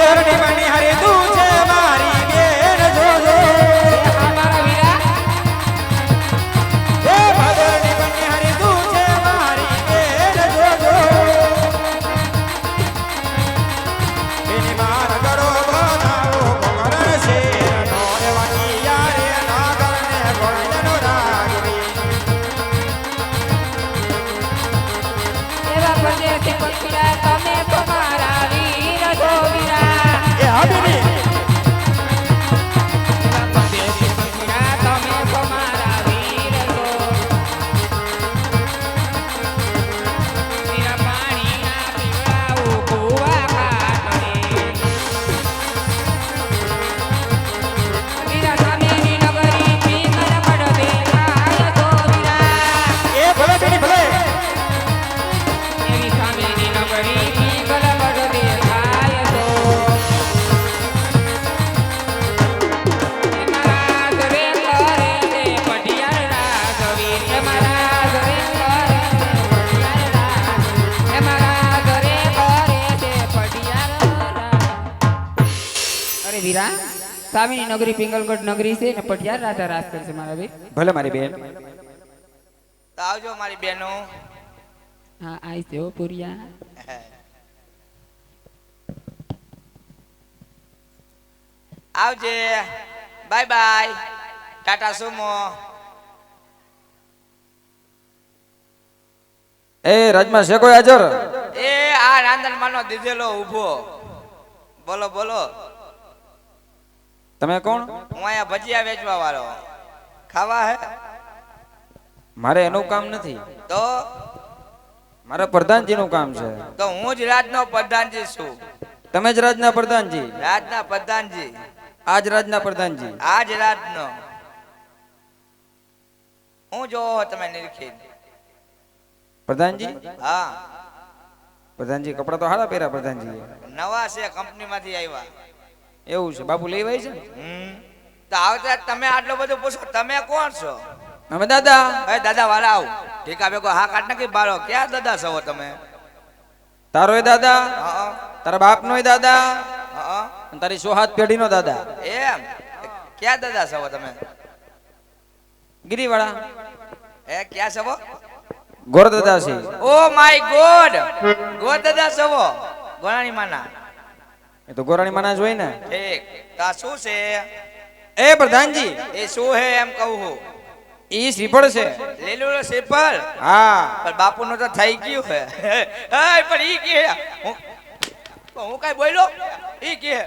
ભજરની money હરી તું છે મારી બેન જોજો મારા વીરા એ ભજરની મની હરી તું છે મારી બેન જોજો એની માર ગળો બનાવો ભગવાન છે નોરવાની યારે નાગરને ગોળનો રાગવી એવા પરદેશી પંખીડા તમે તો મારા વીર છો વીરા એ હાબીની એવા પરદેશી પંખીડા તમે તો મારા વીર છો વીરા પાણીના પીવડાવું કુવા કાઢે વીરા સામેની નગરી પીકર પડદે થાય છો વીરા એ ભલે બેની ભલે એવી સામેની નગરી પીકર પડદે થાય છો મારા ઘરે કરે છે પઢિયાર રાજવીર મારા ઘરે કરે છે પઢિયાર રાજ મારા ઘરે કરે છે પઢિયાર રાજ અરે વીરા સામેની નગરી પિંગલગઢ નગરી છે ને પઢિયાર રાજા રાજ કરશે મારા ભાઈ ભલે મારી બેન તો આવજો મારી બહેનો હા આઈ છે હો પુરિયા આવજે બાય બાય ટાટા સુમો એ રાજમાં છે કોઈ હાજર એ આ રાંધણ માનો દીધેલો ઊભો બોલો બોલો તમે કોણ હું અહીંયા ભજીયા વેચવા વાળો ખાવા હે મારે એનું કામ નથી તો મારે પ્રધાનજીનું કામ છે તો હું જ રાજનો પ્રધાનજી છું તમે જ રાજના પ્રધાનજી રાજના પ્રધાનજી આજ રાજના પ્રધાનજી આજ રાજનો હું જો તમે નિરખી પ્રધાનજી હા પ્રધાનજી કપડા તો હારા પહેર્યા પ્રધાનજી નવા છે કંપનીમાંથી આવ્યા એવું છે બાપુ લઈ આવી છે ને તો આવતા તમે આટલું બધું પૂછો તમે કોણ છો અમે દાદા એ દાદા વાળા આવ ઠીક ભેગો હા કાઢ નાખી બાળો ક્યાં દાદા છો તમે તારો એ દાદા હા તારા બાપનો એ દાદા હા અને તારી સોહાત પેઢીનો દાદા એમ ક્યાં દાદા છો તમે ગિરિવાળા એ ક્યાં છો ગોર દાદા છે ઓ માય ગોડ ગોડ દાદા છો ગોરાણી માના એ તો ગોરાણી માના જ હોય ને ઠીક તા શું છે એ પ્રધાનજી એ શું હે એમ કહું હું ઈ શ્રીફળ છે લીલું સિમ્પલ હા પણ બાપુ નું તો થઈ ગયું હે પણ ઈ કે હું કઈ બોલ્યો ઈ કે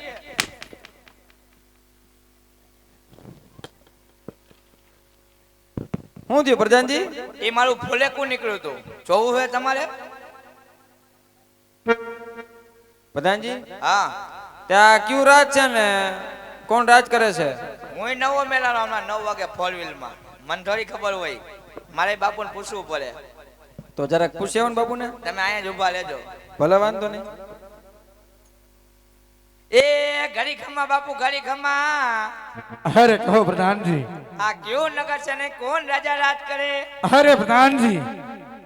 શું થયું પ્રધાનજી એ મારું ફૂલેકું નીકળ્યું હતું જોવું હે તમારે પ્રધાનજી હા ત્યાં કયું રાજ છે ને કોણ રાજ કરે છે હું નવો મેળાનો હમણાં 9 વાગે 4 વ્હીલ માં મને થોડી ખબર હોય મારે બાપુને પૂછવું પડે તો જરાક પૂછ્યા ને બાપુને તમે અહીંયા જ ઊભા લેજો ભલે વાંધો નહીં એ ઘડી ખમ્મા બાપુ ઘડી ખમ્મા અરે કહો પ્રધાનજી આ કયું નગર છે ને કોણ રાજા રાજ કરે અરે પ્રધાનજી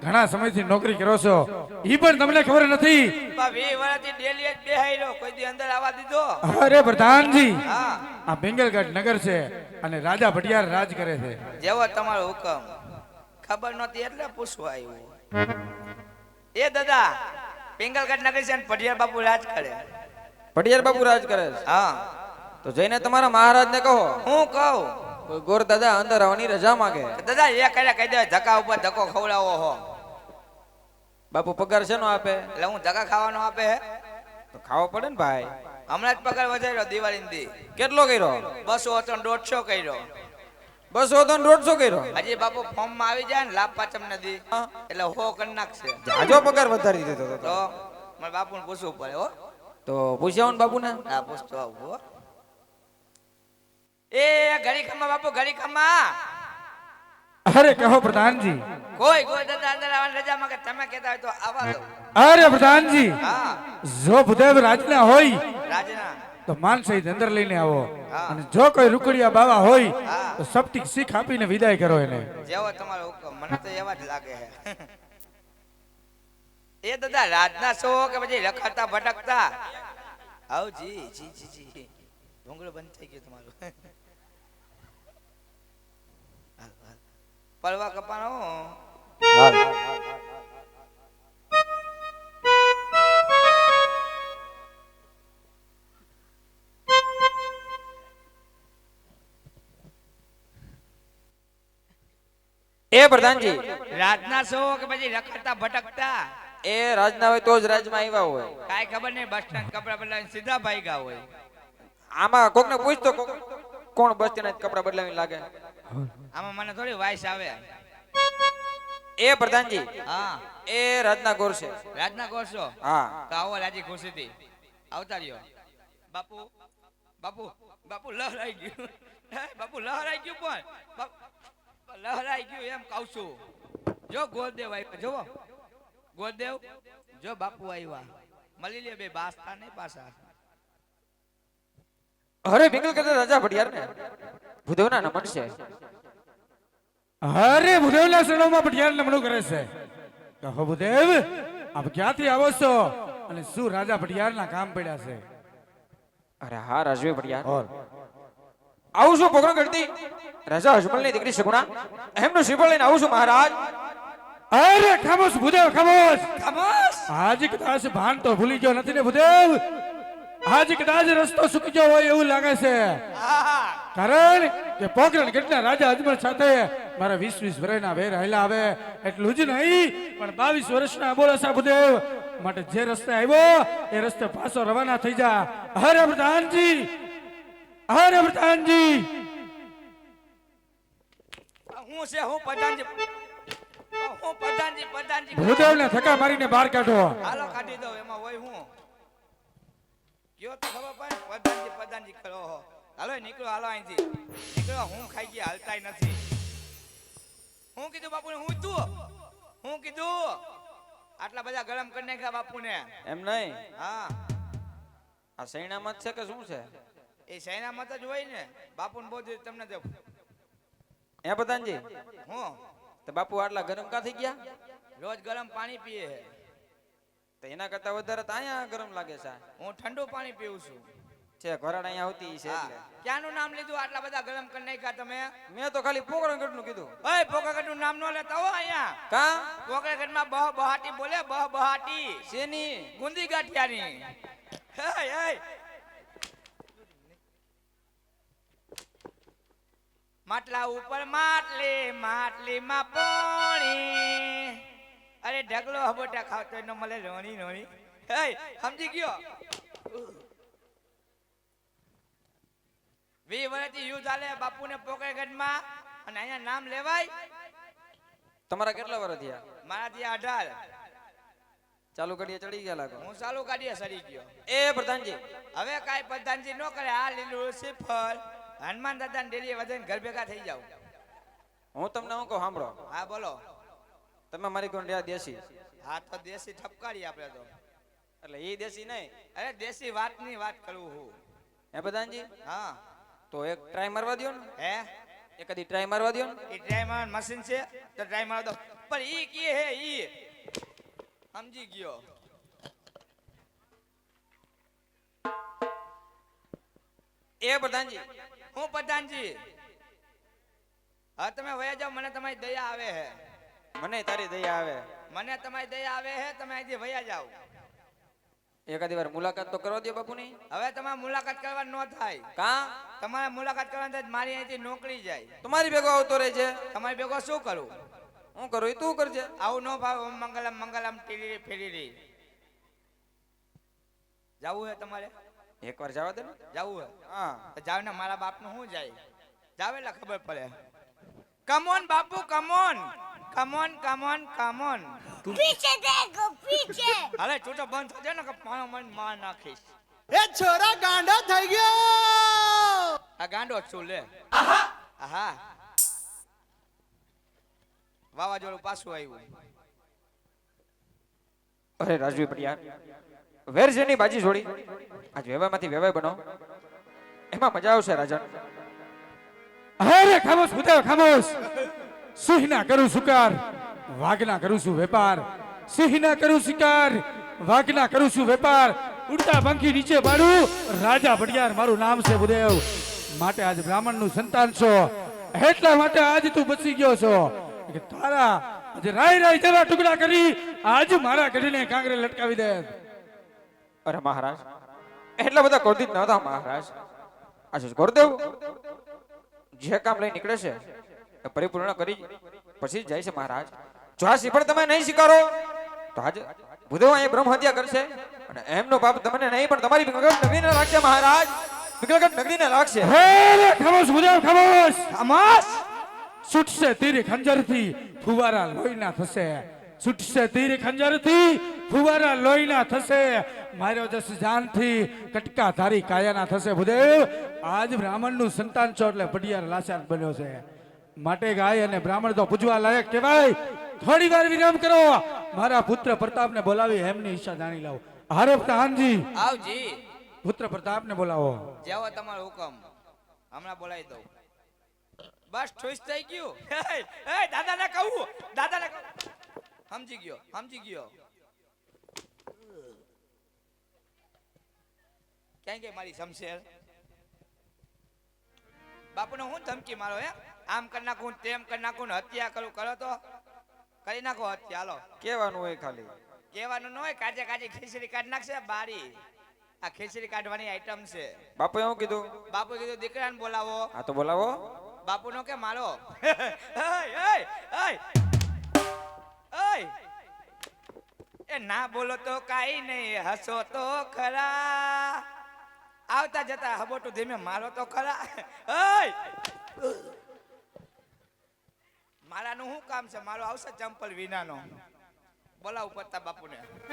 ઘણા સમયથી નોકરી કરો છો ઈ પણ તમને ખબર નથી 20 વર્ષથી ડેલી જ બેહાઈ રહ્યો કોઈ દી અંદર આવવા દીધો અરે પ્રધાનજી હા આ બેંગલગઢ નગર છે અને રાજા ભટિયાર રાજ કરે છે જેવો તમારો હુકમ ખબર નહોતી એટલે પૂછવા આવ્યું એ દાદા પિંગલગઢ નગરી છે ને પઢિયાર બાપુ રાજ કરે પટિયાર બાપુ રાજ કરે છે હા તો જઈને તમારા મહારાજને કહો હું કહું કોઈ ગોર દાદા અંદર આવવાની રજા માંગે દાદા એ કર્યા કહી દે ધક્કા ઉપર ધક્કો ખવડાવો હો બાપુ પગાર છે નો આપે એટલે હું ધક્કા ખાવાનો આપે હે તો ખાવો પડે ને ભાઈ હમણાં જ પગાર વધાર્યો દિવાળી દી કેટલો કર્યો 200 હતો 150 કર્યો 200 તો 150 કર્યો હજી બાપુ ફોર્મ માં આવી જાય ને લાભ પાચમ નદી એટલે હો કરી નાખશે જાજો પગાર વધારી દીધો તો તો મારે બાપુને પૂછવું પડે હો તો પૂછ્યા ને બાપુને હા પૂછતો આવું હો એ ઘડી ખમ્મા બાપુ ઘડી ખમ્મા અરે કહો પ્રધાનજી કોઈ દાદા અંદર આવવાની રજા માંગે તમે કહેતા હોય તો આવા દો અરે પ્રધાનજી હા જો ભૂદેવ રાજના હોય રાજના તો માન સહિત અંદર લઈને આવો હા. અને જો કોઈ રૂકડિયા બાવા હોય હા. તો સપ્તિક શીખ આપીને વિદાય કરો એને જેવો તમારો હુકમ મને તો એવા જ લાગે છે એ દાદા રાજના છો કે પછી રખડતા ભટકતા આવ જી જી જી જી ઢોંગળો બંધ થઈ ગયો તમારો હાલ, હાલ. પડવા કપાનો એ પ્રધાનજી રાજના છો કે પછી રખડતા ભટકતા એ રાજના હોય તો જ રાજમાં આવ્યા હોય. કાઈ ખબર નહીં બસ સ્ટેન્ડ કપડા બદલાવીને સીધા ભાગ્યા હોય આમાં કોકને પૂછતો કોણ બસ સ્ટેન્ડ કપડા બદલાવીને લાગે. આમાં મને થોડી વાઇસ આવે એ પ્રધાનજી હા એ રાજના ગોર છે. રાજના કોર્સો હા તો આવો રાજી ખુશીથી આવતા રહ્યો બાપુ બાપુ બાપુ લહરાઈ ગયું હે, બાપુ લહરાઈ ગયું પણ લહરાઈ ગયું એમ કહું છું. જો ગોરદેવ આવ્યા જોવો ગોરદેવ જો બાપુ આવ્યા મળી લે બે બાસતા નહીં પાછા અરે બિંગલ કરતા રાજા ભડિયાર ને ભૂદેવના નમન છે. અરે ભૂદેવના શરણોમાં પટિયાર નમણું કરે છે. કહો ભૂદેવ આપ ક્યાંથી આવો છો અને શું રાજા પટિયારના કામ પડ્યા છે? અરે હા રાજવી ભડિયાર ઓર આવું છું પ્રોગ્રામ કરતી રાજા અજમલની દીકરી સગુણા એમનું શ્રીફળ લઈને આવું છું મહારાજ. અરે ખામોશ ભૂદેવ ખામોશ. ખમોશ આજ કદાચ ભાન તો ભૂલી ગયો નથી ને ભૂદેવ? આજ કદાચ રસ્તો સુકી ગયો હોય એવું લાગે છે. હા કારણ કે પોખરણ ગઢના રાજા અજમલ સાથે મારા 20 વર્ષના વેર હાલ્યા આવે એટલું જ નહીં પણ 22 વર્ષના બોલસા ભૂદેવ માટે જે રસ્તે આવ્યો એ રસ્તે પાછો રવાના થઈ જા. અરે પ્રધાનજી અરે પ્રધાનજી હું છે હું પ્રધાનજી પ્રધાનજી ભૂદેવને ધક્કા મારીને બહાર કાઢો. હાલો કાઢી દો એમાં હોય હું કયો તો ખબર પડે પ્રધાનજી કરો હો હાલો નીકળો હાલો અહીંથી નીકળો હું ખાઈ ગયા હાલતાય નથી. હું કીધું બાપુને હું કીધું આટલા બધા ગરમ કરી નાખ્યા બાપુને. એમ નહીં હા આ સૈના મત છે કે શું છે? એ સૈના મત જ હોય ને બાપુને બહુ દિવસ તમને દે હે પ્રધાનજી હું તો બાપુ આટલા ગરમ કા થઈ ગયા? રોજ ગરમ પાણી પીએ છે. તો એના કરતા વધારે તો અહીંયા ગરમ લાગે છે. હું ઠંડુ પાણી પીઉં છું. છે ઘરાડ અહીંયા આવતી છે હા. એટલે. ક્યાંનું નામ લીધું આટલા બધા ગરમ કરી નાખ્યા તમે? મેં તો ખાલી પોકરણગઢ નું કીધું. ઓય પોકાગઢનું નામ ન લેતા હો અહીંયા. કા પોકાગઢમાં બહ બહાટી બોલે બહ બહાટી શેની? ગુંદી ગાંઠિયાની. હે હે માટલા ઉપર માટલી માટલીમાં પાણી અરે ઢગલો હબોટા ખાવતો ન મળે રોણી રોણી હે સમજી ગયો 20 વર્ષથી યુદ્ધ ચાલે બાપુને પોકરગઢમાં અને અહીંયા નામ લેવાય. તમારા કેટલા વર્ષ થયા? મારા ત્યાં 18 ચાલુ ગાડીએ ચડી ગયા લાગો. હું ચાલુ કાઢીએ સરી ગયો. એ પ્રધાનજી હવે કાંઈ પ્રધાનજી ન કરે આ લીલું શ્રીફળ હનુમાન દાદા ને ડેલીએ વધીને ઘર ભેગા થઈ જાવ. હું તમને શું કહું સાંભળો. હા બોલો. તમે મારી કોણ રહ્યા દેશી? હા તો દેશી ઠપકારી આપણે તો. એટલે એ દેશી નહીં. અરે દેશી વાતની વાત કરું હું. હે પ્રધાનજી હા તો એક ટ્રાય મારવા દ્યો ને. હે એક દી ટ્રાય મારવા દ્યો ને. એ ટ્રાય મારવાનું મશીન છે તો ટ્રાય મારવા દો પણ ઈ કે હે ઈ સમજી ગયો. એ પ્રધાનજી હું પ્રધાનજી હા તમે વયા જાઓ મને તમારી દયા આવે હે. મને તારી દયા આવે. મને તમારી દયા આવે હે તમે અહીંથી વયા જાઓ. એકાદી વાર મુલાકાત તો કરવા દો બાપુની. હવે તમારે મુલાકાત કરવા ન થાય. કા તમારે મુલાકાત કરવાની થાય તો મારી અહીંથી નોકરી જાય. તમારી ભેગો આવતો રહે છે. તમારી ભેગો શું કરું? હું કરું એ તું કરજે. આવું ન ભાવ ઓમ મંગલમ મંગલમ ટીરી ફેરી જાવું હે તમારે? એકવાર જવા દે ને. જાવું હે? હા તો જાવ ને મારા બાપનું શું જાય જાવ એટલે ખબર પડે. કમોન બાપુ કમોન કમોન કમોન કમોન पीछे देखो पीछे હાલે છૂટો બંધ થશે ને કે પાણો મન માર નાખીશ. એ છોરા ગાંડો થઈ ગયો. આ ગાંડો જ છું લે. આહા વાવાઝોડું પાછું આવ્યું. અરે રાજવી પટિયાર વેર જેની બાજી છોડી આજ વેવામાંથી વેવાય બનો એમાં મજા આવશે રાજા. અરે ખામોશ ભૂદેવ ખામોશ. સિંહના કરું શિકાર વાઘના કરું છું વેપાર. સિંહના કરું શિકાર વાઘના કરું છું વેપાર. ઉડતા પંખી નીચે પાડું રાજા ભડિયાર મારું નામ છે ભૂદેવ માટે આજ બ્રાહ્મણનું સંતાન છો એટલા માટે આજ તું બચી ગયો છો કે તારા આજે રાય રાય જેવા ટુકડા કરી આજ મારા ગઢને કાંગરે લટકાવી દે અરે મહારાજ એટલા બધા ક્રોધિત ન હતા મહારાજ આજે ગુરુદેવ જે કામ લઈ નીકળે છે એ પરિપૂર્ણ કરી પછી જ જાય છે મહારાજ જો આ શ્રીફળ તમે નહીં સ્વીકારો તો આજે ભૂદેવ અહીં બ્રહ્મ હત્યા કરશે અને એમનો પાપ તમને નહીં પણ તમારી વિકલગઢ નગરીને લાગશે મહારાજ વિકલગઢ નગરીને લાગશે હે રે ખામોશ ભૂદેવ ખામોશ ખામોશ છૂટશે તીર ખંજરથી ફુવારા લોહીના થશે છૂટશે તીર ખંજરથી ફુવારા લોહીના થશે મારો જસ જાનથી કટકા ધારી કાયાના થશે ભૂદેવ આજ બ્રાહ્મણનું સંતાન છો એટલે ભડિયાર લાચાર બન્યો છે માટે ગાય અને બ્રાહ્મણ તો પૂજવા લાયક કહેવાય થોડી વાર વિરામ કરો મારા પુત્ર પ્રતાપને બોલાવી એમની ઈચ્છા જાણી લાવો હારે પ્રધાનજી આવજી પુત્ર પ્રતાપને બોલાવો જેવો તમારો હુકમ હમણાં બોલાવી દઉં બસ ઠોસ થઈ ગયું એ દાદાને કહું દાદાને કહું સમજી ગયો ક્યાં ગઈ મારી શમશેર બાપુને હું ધમકી મારો હે આમ કરી નાખું તેમ કરી નાખું હત્યા કરું કરો તો કરી નાખો હત્યા હાલો કહેવાનું હોય ખાલી કહેવાનું ન હોય કાજે કાજે ખીચડી કાઢી નાખશે બારી આ ખીચડી કાઢવાની આઈટમ છે બાપુ એવું કીધું બાપુ કીધું દીકરાને બોલાવો હા તો બોલાવો બાપુ નો કે મારો એ ના બોલો તો કાઈ નહીં હસો તો ખરા આવતા જતા હબોટું ધીમે મારો તો ખરા મારાનું શું કામ છે મારો આવશે ચંપલ વિનાનો બોલાવું પડતા બાપુને